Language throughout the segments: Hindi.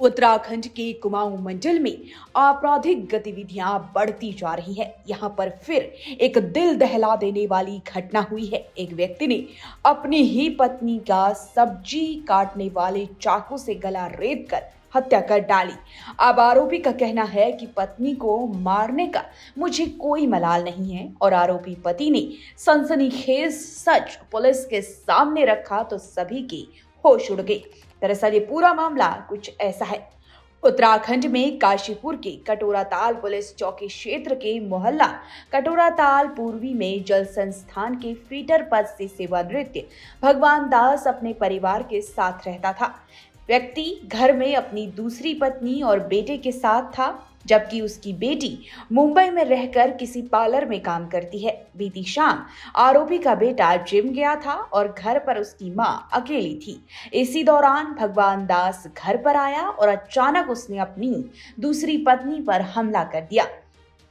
उत्तराखंड के कुमाऊं मंडल में आपराधिक गतिविधियां बढ़ती जा रही है। यहां पर फिर एक दिल दहला देने वाली घटना हुई है। एक व्यक्ति ने अपनी ही पत्नी का सब्जी काटने वाले चाकू से गला रेत कर हत्या कर डाली। अब आरोपी का कहना है कि पत्नी को मारने का मुझे कोई मलाल नहीं है और आरोपी पति ने सनसनीखेज सच पुलिस के सामने रखा तो सभी के होश उड़ गए। दरअसल ये पूरा मामला कुछ ऐसा है। उत्तराखंड में काशीपुर के कटोराताल पुलिस चौकी क्षेत्र के मोहल्ला कटोराताल पूर्वी में जल संस्थान के फीडर पद से सेवानिवृत्त भगवान दास अपने परिवार के साथ रहता था। व्यक्ति घर में अपनी दूसरी पत्नी और बेटे के साथ था, जबकि उसकी बेटी मुंबई में रहकर किसी पार्लर में काम करती है। बीती शाम आरोपी का बेटा जिम गया था और घर पर उसकी मां अकेली थी। इसी दौरान भगवान दास घर पर आया और अचानक उसने अपनी दूसरी पत्नी पर हमला कर दिया।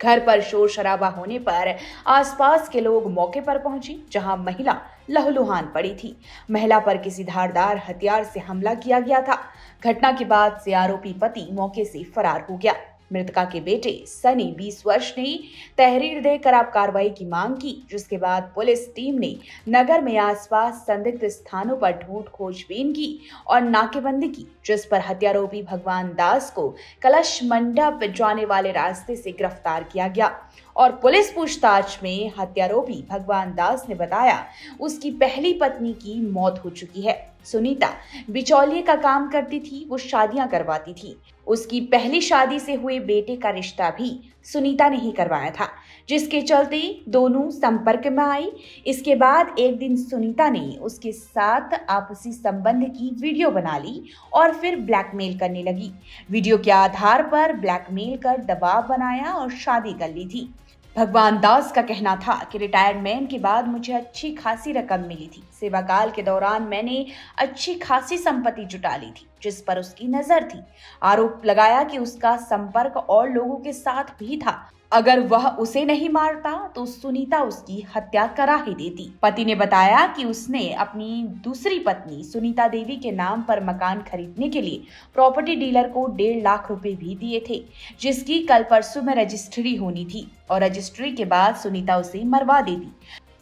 घर पर शोर शराबा होने पर आसपास के लोग मौके पर पहुंचे, जहां महिला लहूलुहान पड़ी थी। महिला पर किसी धारदार हथियार से हमला किया गया था। घटना के बाद से आरोपी पति मौके से फरार हो गया। मृतका के बेटे सनी 20 वर्ष ने तहरीर देकर अब कार्रवाई की मांग की, जिसके बाद पुलिस टीम ने नगर में आसपास संदिग्ध स्थानों पर ढूंढ खोजबीन की और नाकेबंदी की, जिस पर हत्यारोपी भगवान दास को कलश मंडप जाने वाले रास्ते से गिरफ्तार किया गया। और पुलिस पूछताछ में हत्यारोपी भगवान दास ने बताया उसकी पहली पत्नी की मौत हो चुकी है। सुनीता बिचौलिए का काम करती थी, वो शादियां करवाती थी। उसकी पहली शादी से हुए बेटे का रिश्ता भी सुनीता ने ही करवाया था, जिसके चलते दोनों संपर्क में आई। इसके बाद एक दिन सुनीता ने उसके साथ आपसी संबंध की वीडियो बना ली और फिर ब्लैकमेल करने लगी। वीडियो के आधार पर ब्लैकमेल कर दबाव बनाया और शादी कर ली थी। भगवान दास का कहना था कि रिटायरमेंट के बाद मुझे अच्छी खासी रकम मिली थी। सेवाकाल के दौरान मैंने अच्छी खासी संपत्ति जुटा ली थी, जिस पर उसकी नजर थी। आरोप लगाया कि उसका संपर्क और लोगों के साथ भी था। अगर वह उसे नहीं मारता तो सुनीता उसकी हत्या करा ही देती। पति ने बताया कि उसने अपनी दूसरी पत्नी सुनीता देवी के नाम पर मकान खरीदने के लिए प्रॉपर्टी डीलर को 1.5 लाख रुपए भी दिए थे, जिसकी कल परसों में रजिस्ट्री होनी थी और रजिस्ट्री के बाद सुनीता उसे मरवा देती,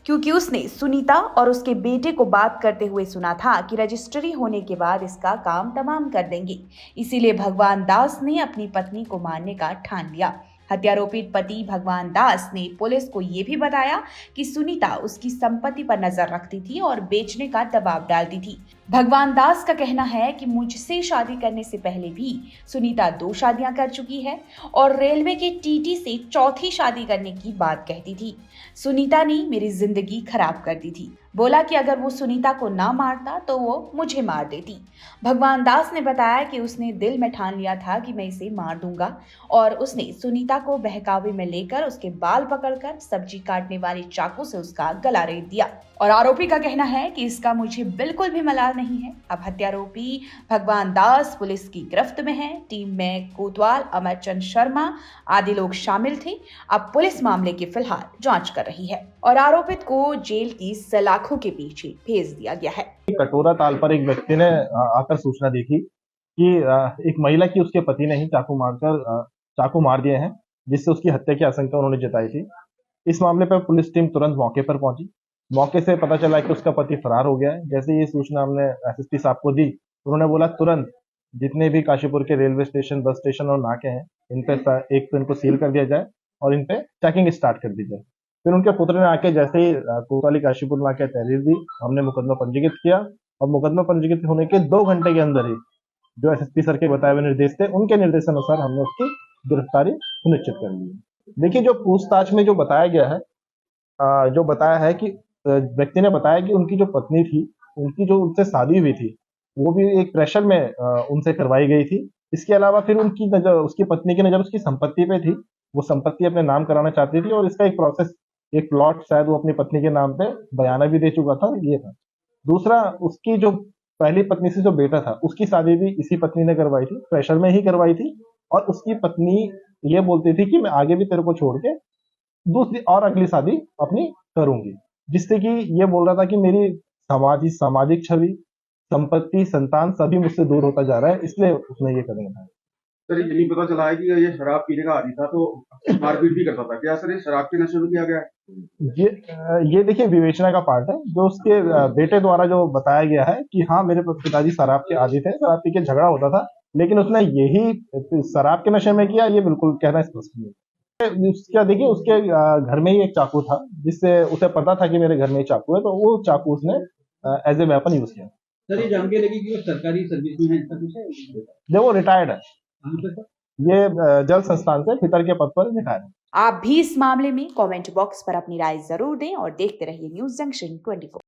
क्योंकि उसने सुनीता और उसके बेटे को बात करते हुए सुना था कि रजिस्ट्री होने के बाद इसका काम तमाम कर देंगे। इसीलिए भगवान दास ने अपनी पत्नी को मारने का ठान लिया। हत्यारोपित पति भगवान दास ने पुलिस को ये भी बताया कि सुनीता उसकी संपत्ति पर नजर रखती थी और बेचने का दबाव डालती थी। भगवान दास का कहना है कि मुझसे शादी करने से पहले भी सुनीता 2 शादियां कर चुकी है और रेलवे के टीटी से चौथी शादी करने की बात कहती थी। सुनीता ने मेरी जिंदगी खराब कर दी थी। बोला कि अगर वो सुनीता को ना मारता तो वो मुझे मार देती। भगवान दास ने बताया कि उसने दिल में ठान लिया था कि मैं इसे मार दूंगा और उसने सुनीता को बहकावे में लेकर उसके बाल पकड़कर सब्जी काटने वाले चाकू से उसका गला रेत दिया। और आरोपी का कहना है कि इसका मुझे बिल्कुल भी मलाल नहीं है। अब हत्यारोपी भगवान दास पुलिस की गिरफ्त में है। टीम में कोतवाल, अमरचंद शर्मा आदि लोग शामिल थे। अब पुलिस मामले की फिलहाल जांच कर रही है और आरोपित को जेल की सलाखों के पीछे भेज दिया गया है। कटोरा ताल पर एक व्यक्ति ने आकर सूचना दी थी कि एक महिला की उसके पति ने ही चाकू मार दिए हैं, जिससे उसकी हत्या की आशंका उन्होंने जताई थी। इस मामले पर पुलिस टीम तुरंत मौके पर पहुंची। मौके से पता चला कि उसका पति फरार हो गया है। जैसे ये सूचना हमने एसएसपी साहब को दी, उन्होंने बोला तुरंत जितने भी काशीपुर के रेलवे स्टेशन, बस स्टेशन और नाके हैं, इन पे एक तो इनको सील कर दिया जाए और इन पे चेकिंग स्टार्ट कर दी जाए। फिर उनके पुत्र ने आके जैसे ही कोतवाली काशीपुर में आके तहरीर दी, हमने मुकदमा पंजीकृत किया और मुकदमा पंजीकृत होने के 2 घंटे के अंदर ही जो एसएसपी सर के बताए हुए निर्देश थे, उनके निर्देशानुसार हमने उसकी गिरफ्तारी सुनिश्चित कर ली है। देखिए, जो पूछताछ में जो बताया गया है, जो बताया है कि व्यक्ति ने बताया कि उनकी जो पत्नी थी, उनकी जो उनसे शादी हुई थी, वो भी एक प्रेशर में उनसे करवाई गई थी। इसके अलावा फिर उनकी नजर, उसकी पत्नी की नजर उसकी संपत्ति पे थी। वो संपत्ति अपने नाम कराना चाहती थी और इसका एक प्रोसेस, एक प्लॉट शायद वो अपनी पत्नी के नाम पे बयाना भी दे चुका था, ये था। दूसरा, उसकी जो पहली पत्नी से जो बेटा था उसकी शादी भी इसी पत्नी ने करवाई थी, प्रेशर में ही करवाई थी। और उसकी पत्नी ये बोलती थी कि मैं आगे भी तेरे को छोड़ के दूसरी और अगली शादी अपनी करूंगी, जिससे कि ये बोल रहा था कि मेरी सामाजिक छवि, संपत्ति, संतान सभी मुझसे दूर होता जा रहा है, इसलिए उसने ये कदम उठाया। सर ये नहीं पता चला है कि ये शराब पीने का आदी था तो मारपीट भी करता था, क्या सर ये शराब के नशे में किया गया है? ये देखिए विवेचना का पार्ट है, जो उसके बेटे द्वारा जो बताया गया है कि हाँ मेरे पिताजी शराब के आदी थे, शराब पी के झगड़ा होता था, लेकिन उसने यही शराब के नशे में किया, ये बिल्कुल कहना स्पष्ट नहीं है। उसका देखिए उसके घर में ही एक चाकू था, जिससे उसे पता था कि मेरे घर में ही चाकू है, तो वो चाकू उसने एज ए वेपन यूज किया। सर ये जान के लगी कि वो सरकारी सर्विस में है, ऐसा कुछ है? जब वो रिटायर्ड है, कहाँ पे सर? ये जल संस्थान से पितर के पद पर रिटायर है। आप भी इस मामले में कमेंट बॉक्स पर अपनी राय जरूर दें और देखते रहिए न्यूज जंक्शन 24।